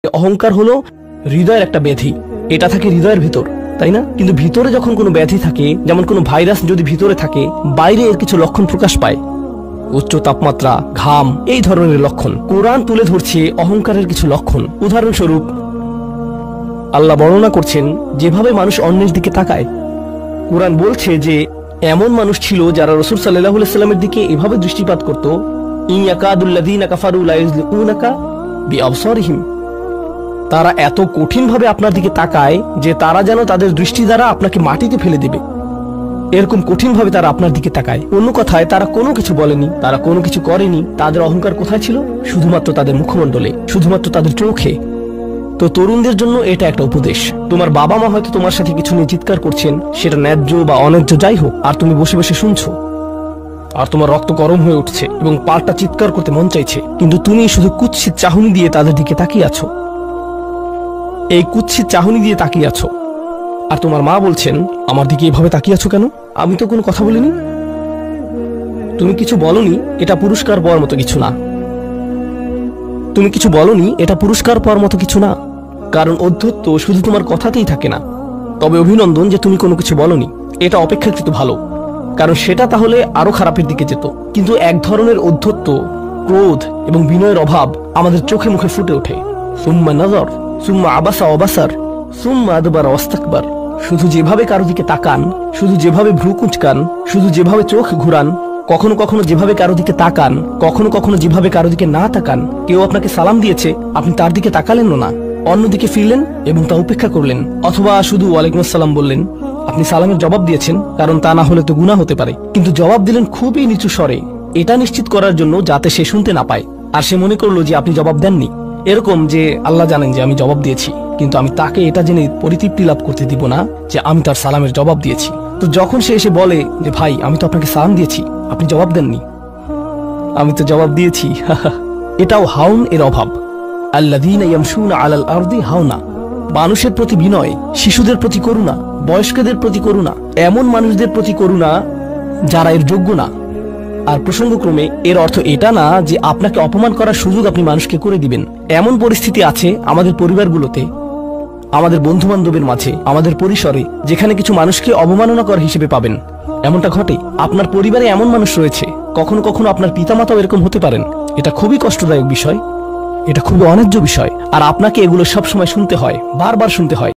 অহংকার হলো হৃদয়ের একটা ব্যাধি, এটা থাকে হৃদয়ের ভিতর, তাই না? কিন্তু ভিতরে যখন কোনো ব্যাধি থাকে, যেমন কোনো ভাইরাস যদি ভিতরে থাকে, বাইরে এর কিছু লক্ষণ প্রকাশ পায়, উচ্চ তাপমাত্রা, ঘাম, এই ধরনের লক্ষণ। কোরআন তুলে ধরছে অহংকারের কিছু লক্ষণ। উদাহরণস্বরূপ আল্লাহ বর্ণনা করছেন যেভাবে মানুষ অন্যের দিকে তাকায়। কোরআন বলছে যে এমন মানুষ ছিল যারা রাসূল সাল্লাল্লাহু আলাইহি ওয়াসাল্লামের দিকে এভাবে দৃষ্টিপাত করত, ইয়াকাদুল্লাযীনা কাফারু লা ইউযলিকুনাকা বিআবসারিহিম, তারা এত কঠিনভাবে আপনার দিকে তাকায় যে তারা যেন তাদের দৃষ্টি দ্বারা আপনাকে মাটিতে ফেলে দিবে, এরকম কঠিনভাবে তারা আপনার দিকে তাকায়। অন্য কথায় তারা কোনো কিছু বলেনি, তারা কোনো কিছু করেনি, তাদের অহংকার কোথায় ছিল? শুধুমাত্র তাদের মুখমণ্ডলে, শুধুমাত্র তাদের চোখে। তো তরুণদের জন্য এটা একটা উপদেশ। তোমার বাবা মা হয়তো তোমার সাথে কিছু নিয়ে চিৎকার করছেন, সেটা ন্যায্য বা অন্যায্য যাই হোক, আর তুমি বসে বসে শুনছো, আর তোমার রক্ত গরম হয়ে উঠছে এবং পাল্টা চিৎকার করতে মন চাইছে, কিন্তু তুমি শুধু কুৎসিত চাহনি দিয়ে তাদের দিকে তাকিয়ে আছো। এই কুৎসিত চাহনি দিয়ে তাকিয়ে আছো, আর তোমার মা বলছেন আমার দিকে এভাবে তাকিয়ে আছো কেন? আমি তো কোনো কথা বলিনি। তুমি কিছু বলনি, এটা পুরস্কার পাওয়ার মতো কিছু না। তুমি কিছু বলনি, এটা পুরস্কার পাওয়ার মতো কিছু না। কারণ অধ্যত্ব শুধু তোমার কথাতেই থাকে না। তবে অভিনন্দন যে তুমি কোনো কিছু বলনি, এটা অপেক্ষাকৃত ভালো, কারণ সেটা তাহলে আরো খারাপের দিকে যেত। কিন্তু এক ধরনের অধ্যত্ব, ক্রোধ এবং বিনয়ের অভাব আমাদের চোখে মুখে ফুটে ওঠে। সুম্মা নজর, সুম্মা আবাসা ওয়াবাসার, সুম্মা আদবার ওয়াস্তাকবার। শুধু যেভাবে কারো দিকে তাকান, শুধু যেভাবে ভ্রু কুঁচকান, শুধু যেভাবে চোখ ঘুরান, কখনো কখনো যেভাবে কারো দিকে তাকান, কখনো কখনো যেভাবে কারো দিকে না তাকান। কেউ আপনাকে সালাম দিয়েছে, আপনি তার দিকে তাকালেন না, অন্যদিকে ফিরলেন এবং তা উপেক্ষা করলেন, অথবা শুধু ওয়ালাইকুম আসসালাম বললেন। আপনি সালামের জবাব দিয়েছেন, কারণ তা না হলে তো গুনাহ হতে পারে, কিন্তু জবাব দিলেন খুবই নিচু স্বরে, এটা নিশ্চিত করার জন্য যাতে সে শুনতে না পায়, আর সে মনে করলো যে আপনি জবাব দেননি। এরকম যে আল্লাহ জানেন যে আমি জবাব দিয়েছি, কিন্তু আমি তাকে এটা জেনে পরিতৃপ্তি লাভ করতে দিব না যে আমি তার সালামের জবাব দিয়েছি। তো যখন সে এসে বলে যে ভাই আমি তো আপনাকে সালাম দিয়েছি, আপনি জবাব দেননি, আমি তো জবাব দিয়েছি, এটাও হাউন এর অভাব। আল্লাযীনা ইয়ামশুনা আলাল আরদি হাওনা। মানুষের প্রতি বিনয়, শিশুদের প্রতি করুণা, বয়স্কদের প্রতি করুণা, এমন মানুষদের প্রতি করুণা যারা এর যোগ্য না। আর প্রসঙ্গক্রমে এর অর্থ এটা না যে আপনাকে অপমান করার সুযোগ আপনি মানুষকে করে দিবেন। এমন পরিস্থিতি আছে আমাদের পরিবারগুলোতে, আমাদের বন্ধু বান্ধবের মাঝে, আমাদের পরিসরে, যেখানে কিছু মানুষকে অবমাননা করা হিসেবে পাবেন। এমনটা ঘটে। আপনার পরিবারে এমন মানুষ রয়েছে, কখনো কখনো আপনার পিতামাতাও এরকম হতে পারেন। এটা খুবই কষ্টদায়ক বিষয়, এটা খুবই অন্যায্য বিষয়, আর আপনাকে এগুলো সবসময় শুনতে হয়, বারবার শুনতে হয়।